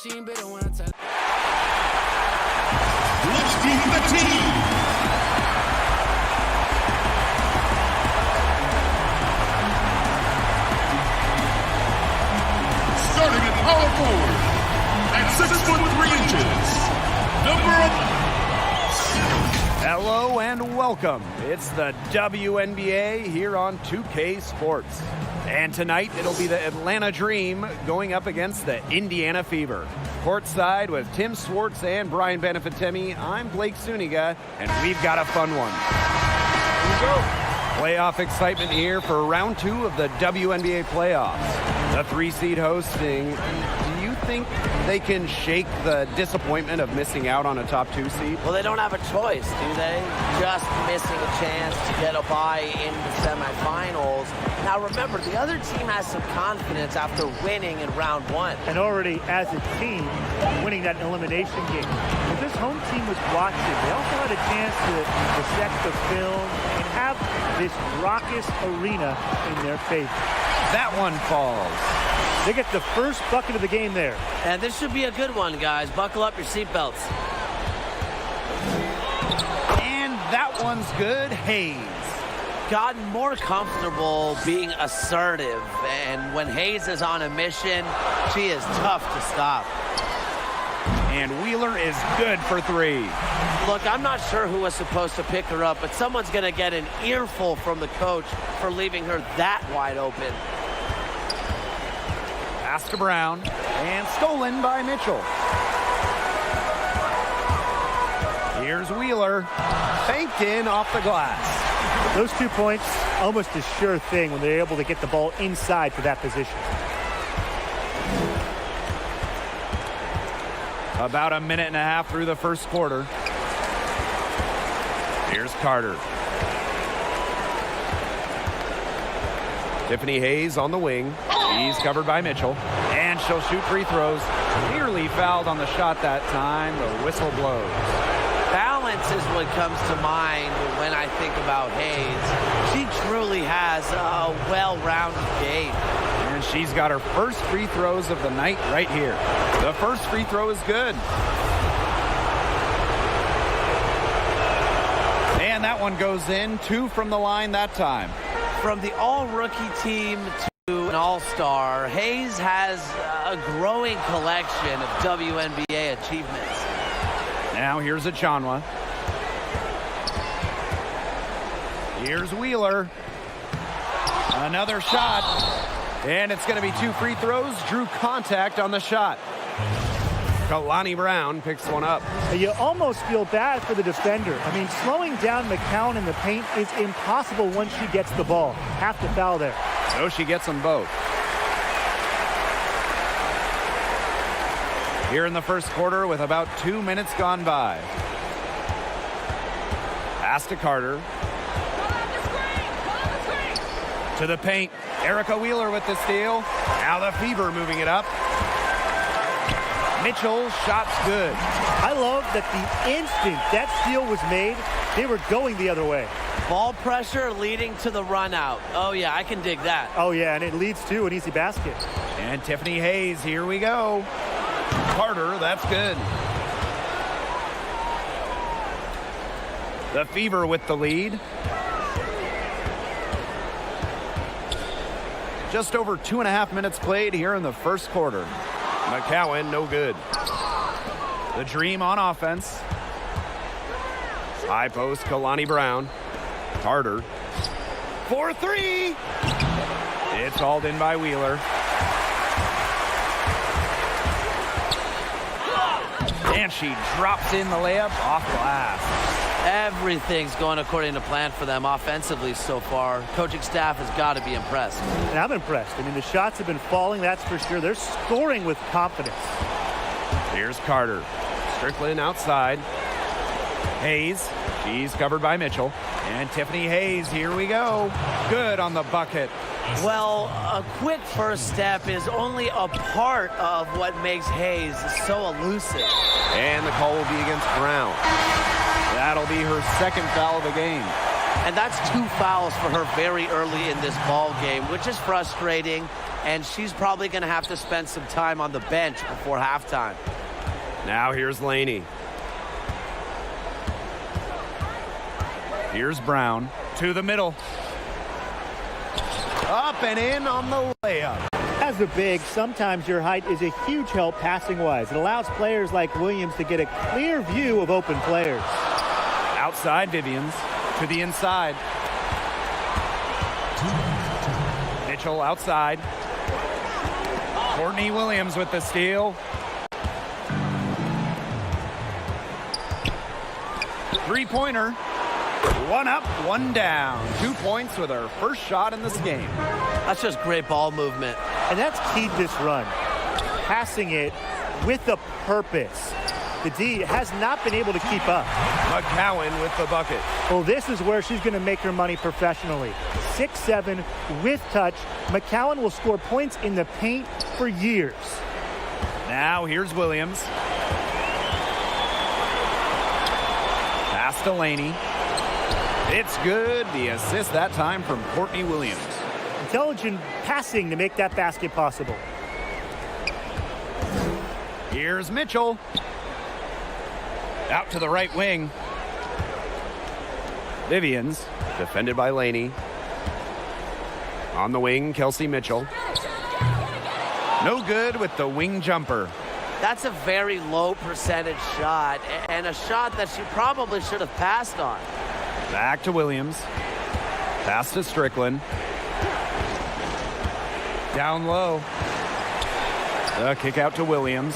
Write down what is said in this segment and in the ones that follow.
Lifting the team. Starting at power forward at 6'3" Hello and welcome. It's the WNBA here on 2K Sports. And tonight it'll be the Atlanta Dream going up against the Indiana Fever. Courtside with Tim Swartz and Brian Benefitemi, I'm Blake Suniga, and we've got a fun one. Here we go. Playoff excitement here for round 2 of the WNBA playoffs. The 3-seed hosting. Do you think they can shake the disappointment of missing out on a top 2 seed? Well, they don't have a choice, do they? Just missing a chance to get a bye in the semifinals. Now remember, the other team has some confidence after winning in round 1. And already as a team, winning that elimination game. If this home team was watching, they also had a chance to dissect the film and have this raucous arena in their favor. That one falls. They get the first bucket of the game there. And this should be a good one, guys. Buckle up your seatbelts. And that one's good. Hayes. Gotten more comfortable being assertive. And when Hayes is on a mission, she is tough to stop. And Wheeler is good for 3. Look, I'm not sure who was supposed to pick her up, but someone's going to get an earful from the coach for leaving her that wide open. Pass to Brown, and stolen by Mitchell. Here's Wheeler, faked in off the glass. Those 2 points, almost a sure thing when they're able to get the ball inside for that position. About a minute and a half through the first quarter. Here's Carter. Tiffany Hayes on the wing. She's covered by Mitchell. And she'll shoot free throws. Nearly fouled on the shot that time. The whistle blows. Balance is what comes to mind when I think about Hayes. She truly has a well-rounded game. And she's got her first free throws of the night right here. The first free throw is good. And that one goes in. 2 from the line that time. From the all-rookie team to an all-star, Hayes has a growing collection of WNBA achievements. Now here's Achanwa. Here's Wheeler. Another shot. And it's going to be 2 free throws. Drew contact on the shot. Kalani Brown picks one up. You almost feel bad for the defender. I mean, slowing down McCowan in the paint is impossible once she gets the ball. Have to foul there. So she gets them both. Here in the first quarter with about 2 minutes gone by. Pass to Carter. To the paint. Erica Wheeler with the steal. Now the Fever moving it up. Mitchell, shot's good. I love that the instant that steal was made, they were going the other way. Ball pressure leading to the run out. Oh, yeah, I can dig that. Oh, yeah, and it leads to an easy basket. And Tiffany Hayes, here we go. Carter, that's good. The Fever with the lead. Just over 2.5 minutes played here in the first quarter. McCowan, no good. The Dream on offense. High post, Kalani Brown. Carter. 4-3. It's hauled in by Wheeler. And she drops in the layup off glass. Everything's going according to plan for them offensively so far. Coaching staff has got to be impressed. And I'm impressed. I mean, the shots have been falling, that's for sure. They're scoring with confidence. Here's Carter. Strickland outside. Hayes. She's covered by Mitchell. And Tiffany Hayes, here we go. Good on the bucket. Well, a quick first step is only a part of what makes Hayes so elusive. And the call will be against Brown. That'll be her second foul of the game. And that's 2 fouls for her very early in this ball game, which is frustrating. and she's probably going to have to spend some time on the bench before halftime. Now here's Laney. Here's Brown to the middle. Up and in on the layup. As a big, sometimes your height is a huge help passing-wise. It allows players like Williams to get a clear view of open players. Outside Vivians to the inside. Mitchell outside. Courtney Williams with the steal. Three-pointer. One up, one down. 2 points with her first shot in this game. That's just great ball movement. And that's keyed this run. Passing it with a purpose. The D has not been able to keep up. McCowan with the bucket. Well, this is where she's going to make her money professionally. 6'7", with touch. McCowan will score points in the paint for years. Now here's Williams. Pass to Laney. It's good. The assist that time from Courtney Williams. Intelligent passing to make that basket possible. Here's Mitchell. Out to the right wing. Vivians, defended by Laney. On the wing, Kelsey Mitchell. No good with the wing jumper. That's a very low percentage shot, and a shot that she probably should have passed on. Back to Williams. Pass to Strickland. Down low. The kick out to Williams.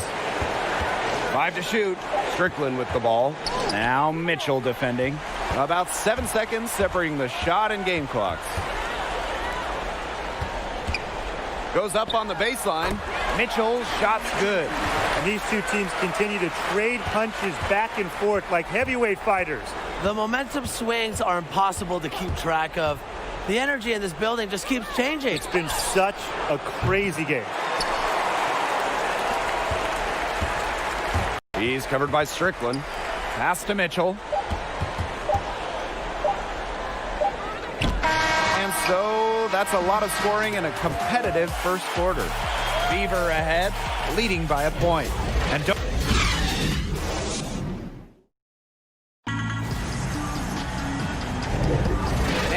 5 to shoot. Strickland with the ball. Now Mitchell defending. About 7 seconds separating the shot and game clocks. Goes up on the baseline. Mitchell's shot's good. And these two teams continue to trade punches back and forth like heavyweight fighters. The momentum swings are impossible to keep track of. The energy in this building just keeps changing. It's been such a crazy game. He's covered by Strickland. Pass to Mitchell. And so that's a lot of scoring in a competitive first quarter. Fever ahead, leading by a point. And don't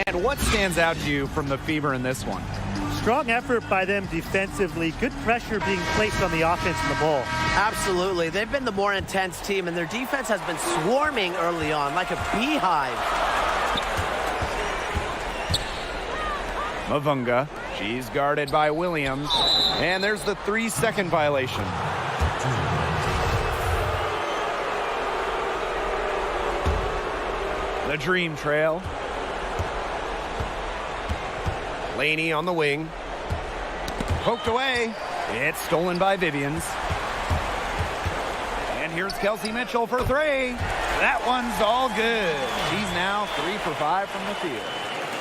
And what stands out to you from the Fever in this one? Strong effort by them defensively. Good pressure being placed on the offense and the ball. Absolutely. They've been the more intense team, and their defense has been swarming early on like a beehive. Mavunga. She's guarded by Williams. And there's the 3-second violation. The Dream Trail. Laney on the wing. Poked away. It's stolen by Vivians. And here's Kelsey Mitchell for 3. That one's all good. She's now 3 for 5 from the field.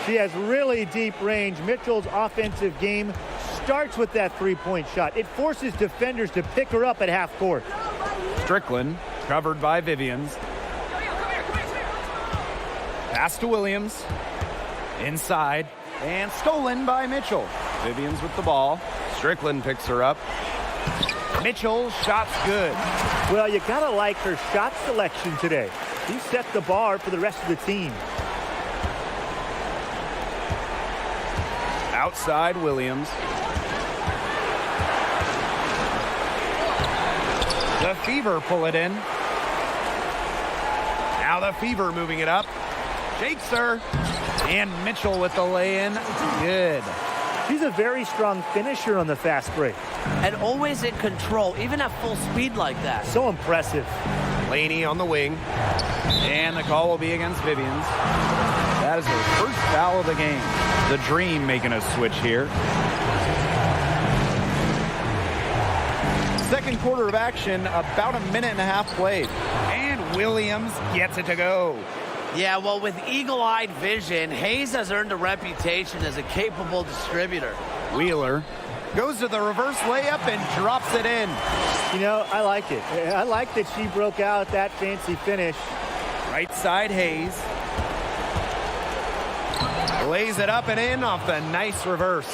She has really deep range. Mitchell's offensive game starts with that three-point shot. It forces defenders to pick her up at half court. Strickland, covered by Vivians. Pass to Williams. Inside. And stolen by Mitchell. Vivians with the ball. Strickland picks her up. Mitchell's shot's good. Well, you gotta like her shot selection today. She set the bar for the rest of the team. Outside Williams. The Fever pull it in. Now the Fever moving it up. Shakes her. And Mitchell with the lay-in. Good. She's a very strong finisher on the fast break. And always in control, even at full speed like that. So impressive. Laney on the wing. And the call will be against Vivians. That is her first foul of the game. The Dream making a switch here. Second quarter of action, about a minute and a half played. And Williams gets it to go. Yeah, well, with eagle-eyed vision, Hayes has earned a reputation as a capable distributor. Wheeler goes to the reverse layup and drops it in. You know, I like it. I like that she broke out that fancy finish. Right side Hayes. Lays it up and in off the nice reverse.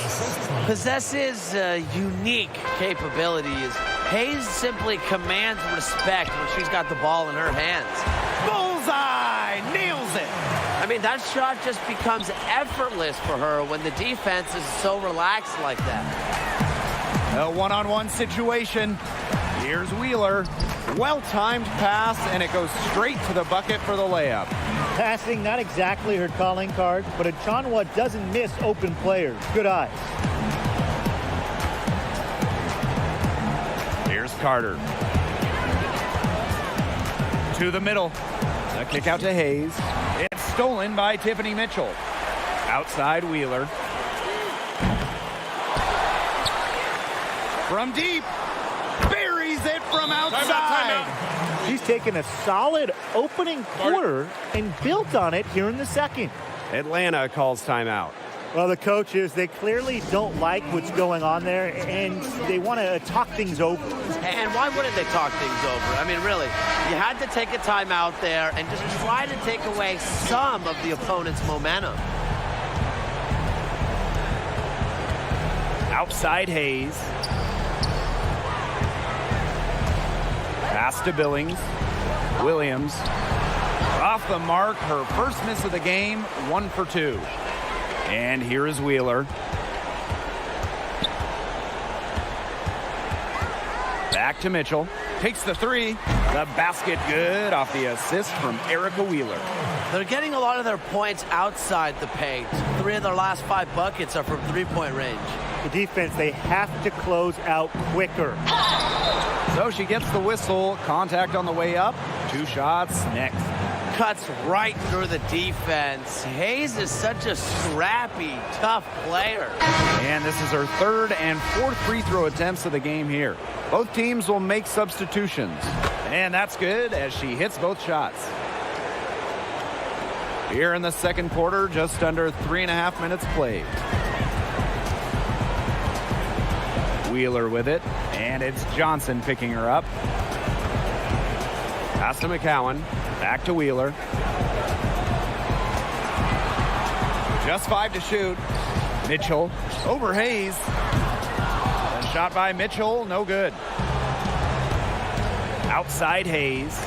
Possesses unique capabilities. Hayes simply commands respect when she's got the ball in her hands. Bullseye! Nails it! I mean, that shot just becomes effortless for her when the defense is so relaxed like that. A one-on-one situation. Here's Wheeler. Well-timed pass, and it goes straight to the bucket for the layup. Passing, not exactly her calling card, but Achonwa doesn't miss open players. Good eyes. Here's Carter. To the middle. A kick out to Hayes. It's stolen by Tiffany Mitchell. Outside Wheeler. From deep. Buries it from outside. She's taken a solid opening quarter and built on it here in the second. Atlanta calls timeout. Well, the coaches, they clearly don't like what's going on there, and they want to talk things over. And why wouldn't they talk things over? I mean, really, you had to take a timeout there and just try to take away some of the opponent's momentum. Outside Hayes. Pass to Billings. Williams. Off the mark, her first miss of the game, 1 for 2. And here is Wheeler. Back to Mitchell. Takes the three. The basket good off the assist from Erica Wheeler. They're getting a lot of their points outside the paint. 3 of their last 5 buckets are from three-point range. The defense, they have to close out quicker. So she gets the whistle. Contact on the way up. 2 shots next. Cuts right through the defense. Hayes is such a scrappy, tough player. And this is her 3rd and 4th free throw attempts of the game here. Both teams will make substitutions. And that's good as she hits both shots. Here in the second quarter, just under 3.5 minutes played. Wheeler with it, and it's Johnson picking her up. Pass to McCowan, back to Wheeler. Just 5 to shoot. Mitchell over Hayes. A shot by Mitchell, no good. Outside Hayes.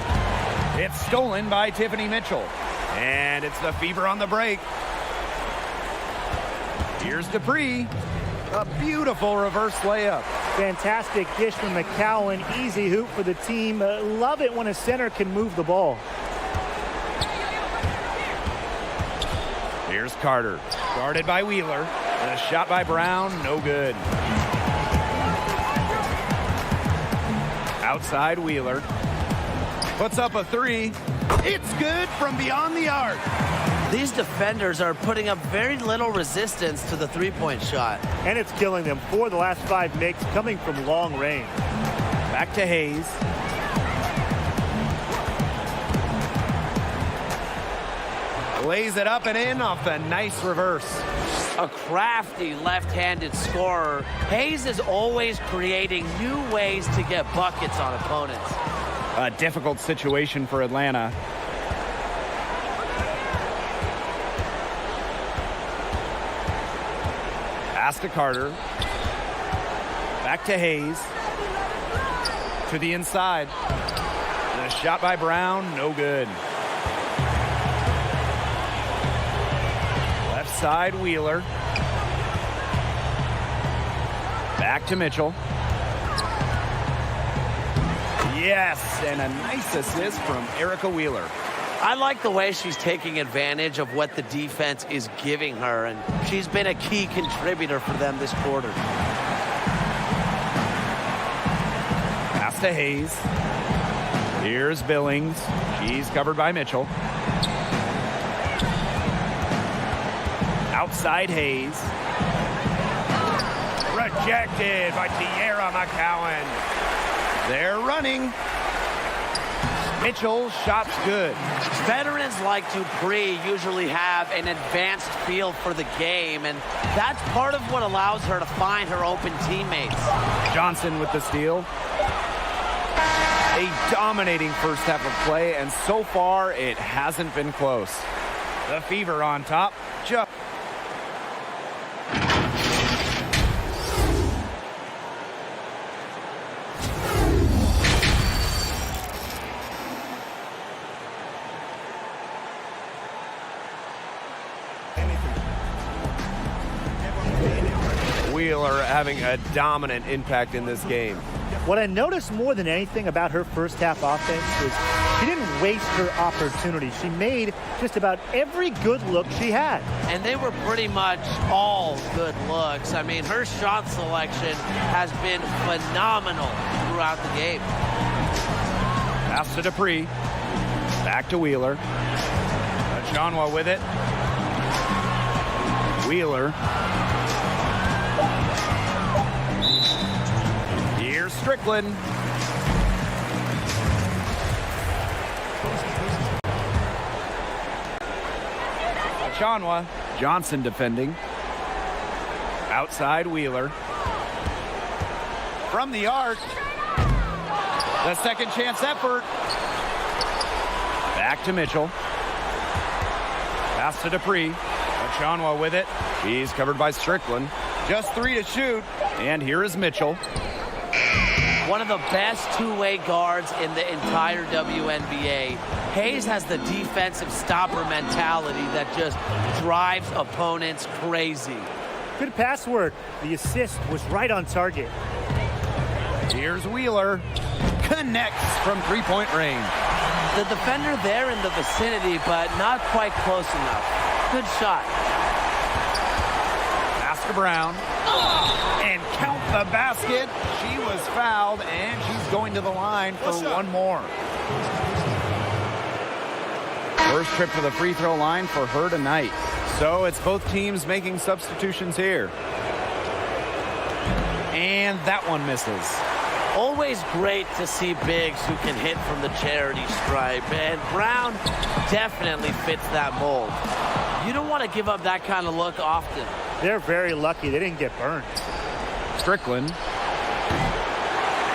It's stolen by Tiffany Mitchell. And it's the Fever on the break. Here's Dupree. A beautiful reverse layup. Fantastic dish from McCowan. Easy hoop for the team. Love it when a center can move the ball. Here's Carter. Guarded by Wheeler. And a shot by Brown. No good. Outside Wheeler. Puts up a 3. It's good from beyond the arc. These defenders are putting up very little resistance to the three-point shot. And it's killing them. 4 of the last 5 makes coming from long range. Back to Hayes. Lays it up and in off the nice reverse. A crafty left-handed scorer. Hayes is always creating new ways to get buckets on opponents. A difficult situation for Atlanta. Pass to Carter. Back to Hayes. To the inside. And a shot by Brown, no good. Left side, Wheeler. Back to Mitchell. Yes, and a nice assist from Erica Wheeler. I like the way she's taking advantage of what the defense is giving her, and she's been a key contributor for them this quarter. Pass to Hayes. Here's Billings. She's covered by Mitchell. Outside Hayes. Rejected by Tierra McCowan. They're running. Mitchell, shot's good. Veterans like Dupree usually have an advanced feel for the game, and that's part of what allows her to find her open teammates. Johnson with the steal. A dominating first half of play, and so far it hasn't been close. The Fever on top. having a dominant impact in this game. What I noticed more than anything about her first half offense was she didn't waste her opportunity. She made just about every good look she had. And they were pretty much all good looks. I mean, her shot selection has been phenomenal throughout the game. Pass to Dupree. Back to Wheeler. Johnwa with it. Wheeler. Here's Strickland. Johnwa. Johnson defending. Outside Wheeler. From the arc. The second chance effort. Back to Mitchell. Pass to Dupree. Johnwa with it. He's covered by Strickland. Just 3 to shoot. And here is Mitchell. One of the best two-way guards in the entire WNBA. Hayes has the defensive stopper mentality that just drives opponents crazy. Good pass work. The assist was right on target. Here's Wheeler. Connects from three-point range. The defender there in the vicinity, but not quite close enough. Good shot. Pass to Brown. And count the basket. She was fouled, and she's going to the line for one more. First trip to the free throw line for her tonight. So it's both teams making substitutions here. And that one misses. Always great to see bigs who can hit from the charity stripe, and Brown definitely fits that mold. You don't want to give up that kind of look often. They're very lucky they didn't get burned. Strickland.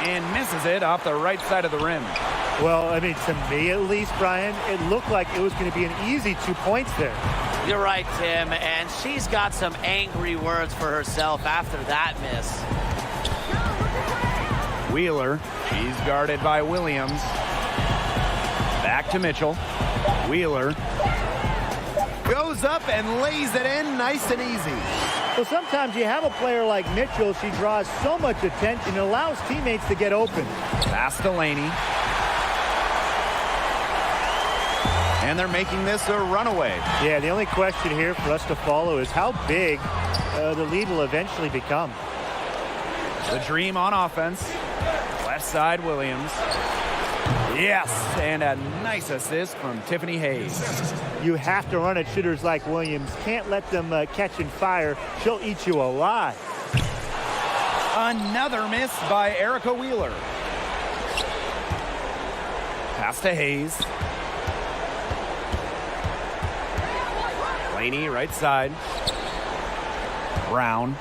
And misses it off the right side of the rim. Well, I mean, to me at least, Brian, it looked like it was going to be an easy 2 points there. You're right, Tim, and she's got some angry words for herself after that miss. Wheeler. She's guarded by Williams. Back to Mitchell. Wheeler. Goes up and lays it in nice and easy. Well, sometimes you have a player like Mitchell. She draws so much attention. It allows teammates to get open. Pass to Laney. And they're making this a runaway. Yeah, the only question here for us to follow is how big the lead will eventually become. The Dream on offense. Left side, Williams. Yes, and a nice assist from Tiffany Hayes. You have to run at shooters like Williams. Can't let them catch and fire. She'll eat you alive. Another miss by Erica Wheeler. Pass to Hayes. Laney, right side. Brown.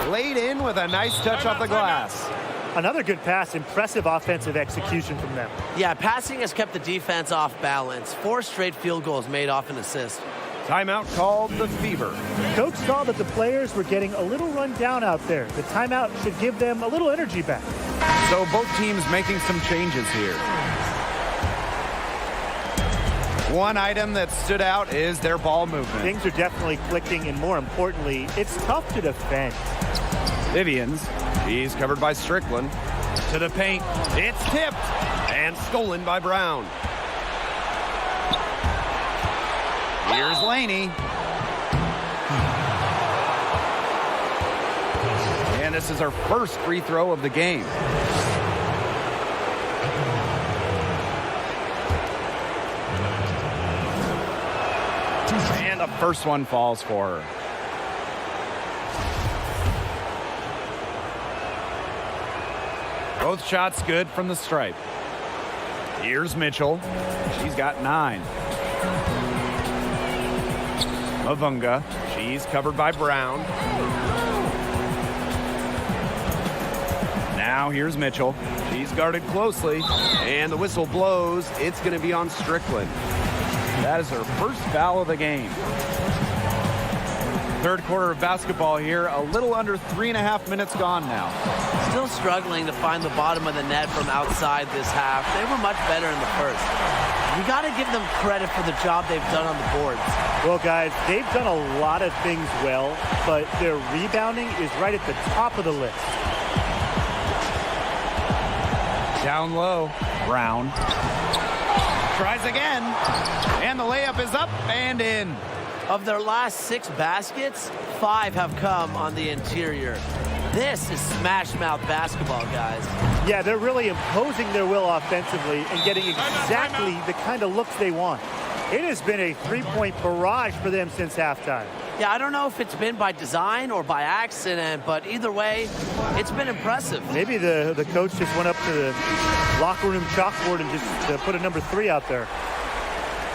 Laid in with a nice touch off the glass. Another good pass. Impressive offensive execution from them. Yeah, passing has kept the defense off balance. 4 straight field goals made off an assist. Timeout called the Fever. Coach saw that the players were getting a little run down out there. The timeout should give them a little energy back. So both teams making some changes here. One item that stood out is their ball movement. Things are definitely clicking, and more importantly, it's tough to defend. Vivians, he's covered by Strickland. To the paint, it's tipped and stolen by Brown. Here's Laney. And this is her first free throw of the game. And the first one falls for her. Both shots good from the stripe. Here's Mitchell. She's got 9. Mavunga. She's covered by Brown. Now here's Mitchell. She's guarded closely. And the whistle blows. It's going to be on Strickland. That is her first foul of the game. Third quarter of basketball here. A little under 3.5 minutes gone now. still struggling to find the bottom of the net from outside this half. They were much better in the first. You got to give them credit for the job they've done on the boards. Well, guys, they've done a lot of things well, but their rebounding is right at the top of the list. Down low, Brown tries again, and the layup is up and in. Of their last 6 baskets, 5 have come on the interior. This is smash mouth basketball, guys. Yeah, they're really imposing their will offensively and getting exactly the kind of looks they want. It has been a three-point barrage for them since halftime. Yeah, I don't know if it's been by design or by accident, but either way, it's been impressive. Maybe the coach just went up to the locker room chalkboard and just put a number 3 out there.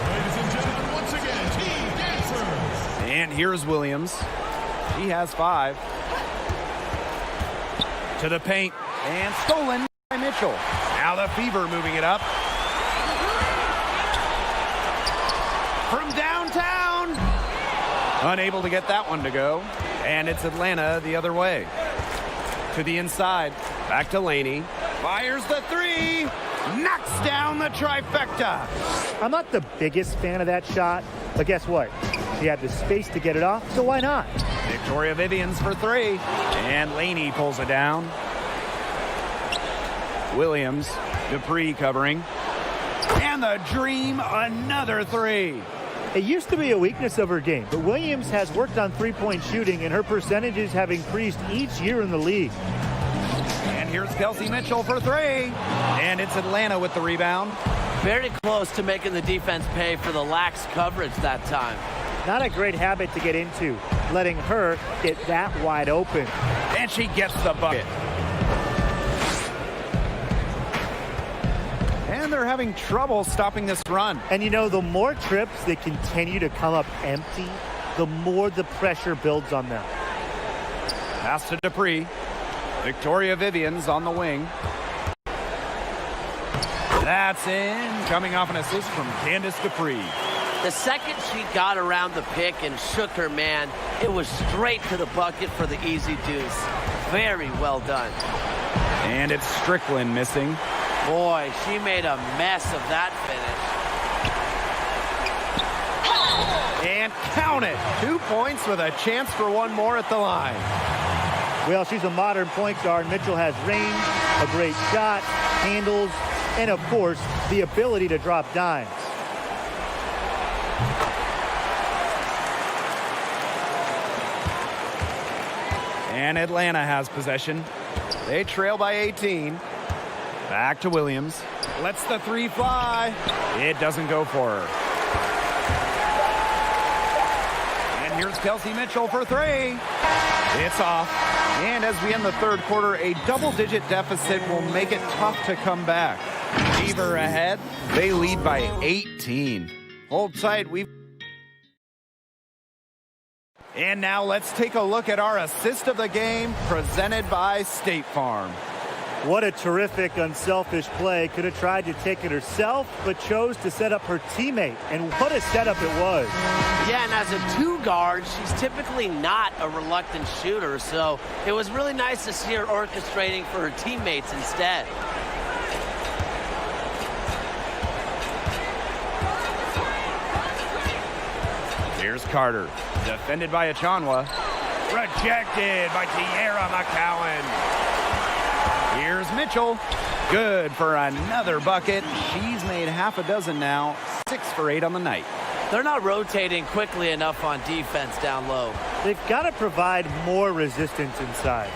Ladies and gentlemen, once again, Team Dancers. And here's Williams. He has 5. To the paint, and stolen by Mitchell. Now the Fever moving it up. From downtown. Unable to get that one to go. And it's Atlanta the other way. To the inside. Back to Laney. Fires the 3. Knocks down the trifecta. I'm not the biggest fan of that shot, but guess what? He had the space to get it off, so why not? Victoria Vivians for 3. And Laney pulls it down. Williams. Dupree covering. And the Dream, another 3. It used to be a weakness of her game, but Williams has worked on three-point shooting, and her percentages have increased each year in the league. And here's Kelsey Mitchell for 3. And it's Atlanta with the rebound. Very close to making the defense pay for the lax coverage that time. Not a great habit to get into, letting her get that wide open. And she gets the bucket. And they're having trouble stopping this run. And you know, the more trips they continue to come up empty, the more the pressure builds on them. Pass to Dupree. Victoria Vivians on the wing. That's in. Coming off an assist from Candace Dupree. The second she got around the pick and shook her man, it was straight to the bucket for the easy deuce. Very well done. And it's Strickland missing. Boy, she made a mess of that finish. And count it. 2 points with a chance for one more at the line. Well, she's a modern point guard. Mitchell has range, a great shot, handles, and of course, the ability to drop dimes. And Atlanta has possession. They trail by 18. Back to Williams. Lets the 3 fly. It doesn't go for her. And here's Kelsey Mitchell for 3. It's off. And as we end the third quarter, a double-digit deficit will make it tough to come back. Fever ahead. They lead by 18. Hold tight. And now let's take a look at our assist of the game presented by State Farm. What a terrific, unselfish play. Could have tried to take it herself, but chose to set up her teammate. And what a setup it was. Yeah, and as a 2 guard, she's typically not a reluctant shooter, so it was really nice to see her orchestrating for her teammates instead. Here's Carter, defended by Achanwa. Rejected by Tierra McCowan. Here's Mitchell. Good for another bucket. She's made half a dozen now. 6 for 8 on the night. They're not rotating quickly enough on defense down low. They've got to provide more resistance inside.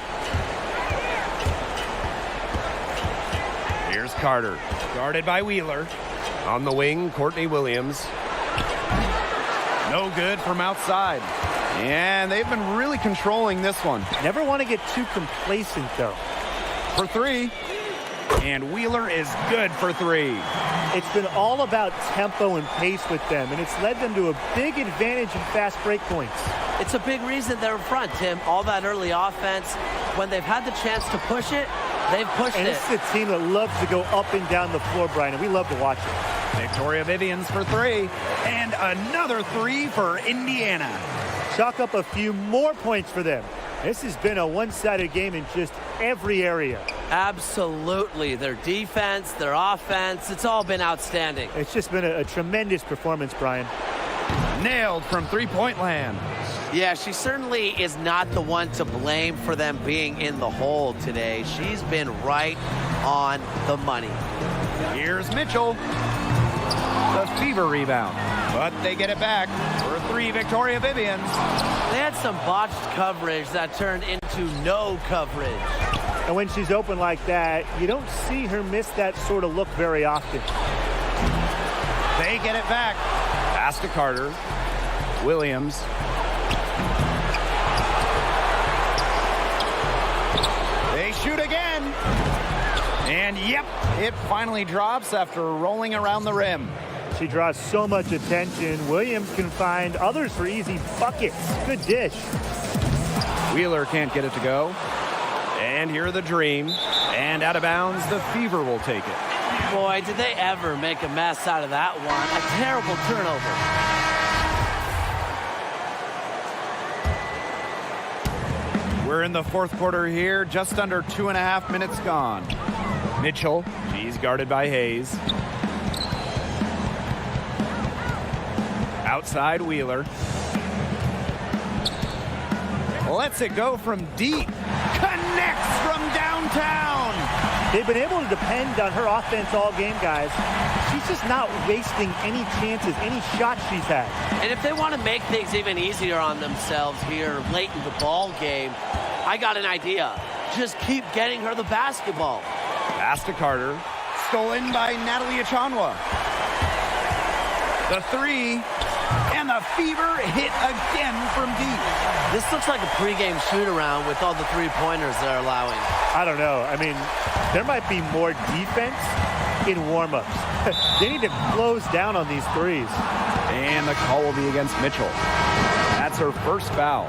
Here's Carter, guarded by Wheeler. On the wing, Courtney Williams. No good from outside. And they've been really controlling this one. Never want to get too complacent, though. For 3. And Wheeler is good for 3. It's been all about tempo and pace with them, and it's led them to a big advantage in fast break points. It's a big reason they're in front, Tim. All that early offense, when they've had the chance to push it, they've pushed and it. And this is a team that loves to go up and down the floor, Brian, and we love to watch it. Victoria Vivians for 3. And another 3 for Indiana. Chalk up a few more points for them. This has been a one-sided game in just every area. Absolutely. Their defense, their offense, it's all been outstanding. It's just been a tremendous performance, Brian. Nailed from three-point land. Yeah, she certainly is not the one to blame for them being in the hole today. She's been right on the money. Here's Mitchell. The Fever rebound. But they get it back for three, Victoria Vivians. They had some botched coverage that turned into no coverage. And when she's open like that, you don't see her miss that sort of look very often. They get it back. Pass to Carter. Williams. They shoot again. And yep, it finally drops after rolling around the rim. She draws so much attention. Williams can find others for easy buckets. Good dish. Wheeler can't get it to go. And here are the Dream. And out of bounds, the Fever will take it. Boy, did they ever make a mess out of that one. A terrible turnover. We're in the fourth quarter here, just under 2.5 minutes gone. Mitchell, she's guarded by Hayes. Outside Wheeler. Lets it go from deep. Connects from downtown. They've been able to depend on her offense all game, guys. She's just not wasting any chances, any shots she's had. And if they want to make things even easier on themselves here late in the ball game, I got an idea. Just keep getting her the basketball. Pass to Carter. Stolen by Natalie Achanwa. The three. And the Fever hit again from deep. This looks like a pregame shoot-around with all the three-pointers they're allowing. I don't know. I mean, there might be more defense in warm-ups. They need to close down on these threes. And the call will be against Mitchell. That's her first foul.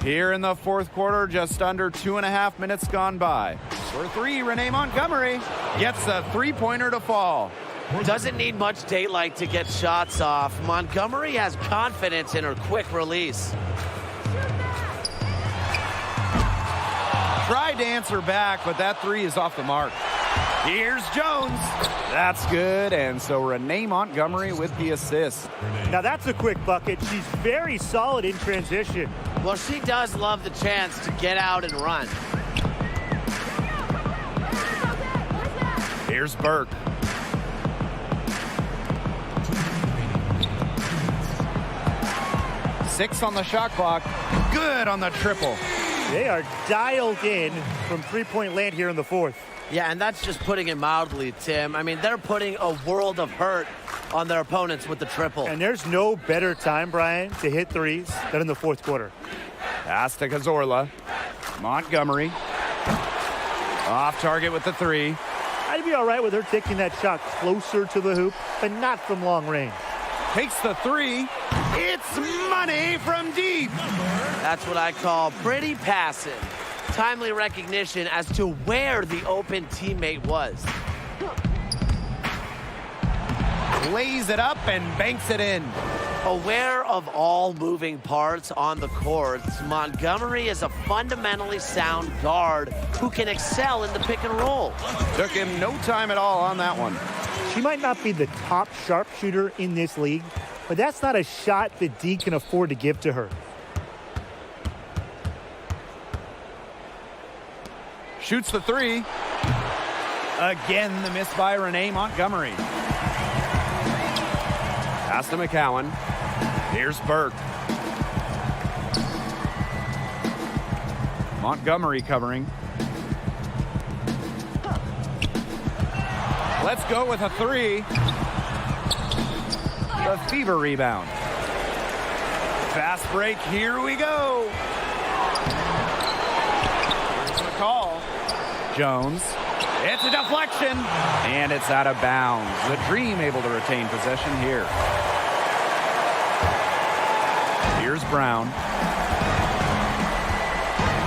Here in the fourth quarter, just under 2.5 minutes gone by. For three, Renee Montgomery gets a three-pointer to fall. Doesn't need much daylight to get shots off. Montgomery has confidence in her quick release. Tried to answer back, but that three is off the mark. Here's Jones. That's good, and so Renee Montgomery with the assist. Now that's a quick bucket. She's very solid in transition. Well, she does love the chance to get out and run. Here's Burke. Six on the shot clock. Good on the triple. They are dialed in from three-point land here in the fourth. Yeah, and that's just putting it mildly, Tim. I mean, they're putting a world of hurt on their opponents with the triple. And there's no better time, Brian, to hit threes than in the fourth quarter. Pass to Cazorla. Montgomery. Off target with the three. I'd be all right with her taking that shot closer to the hoop, but not from long range. Takes the three. It's money from deep. That's what I call pretty passive. Timely recognition as to where the open teammate was. Lays it up and banks it in. Aware of all moving parts on the court, Montgomery is a fundamentally sound guard who can excel in the pick and roll. Took him no time at all on that one. She might not be the top sharpshooter in this league, but that's not a shot that D can afford to give to her. Shoots the three. Again, the miss by Renee Montgomery. Pass to McCowan. Here's Burke. Montgomery covering. Let's go with a three. The Fever rebound. Fast break, here we go. Here's the call. Jones. It's a deflection. And it's out of bounds. The Dream able to retain possession here. Here's Brown.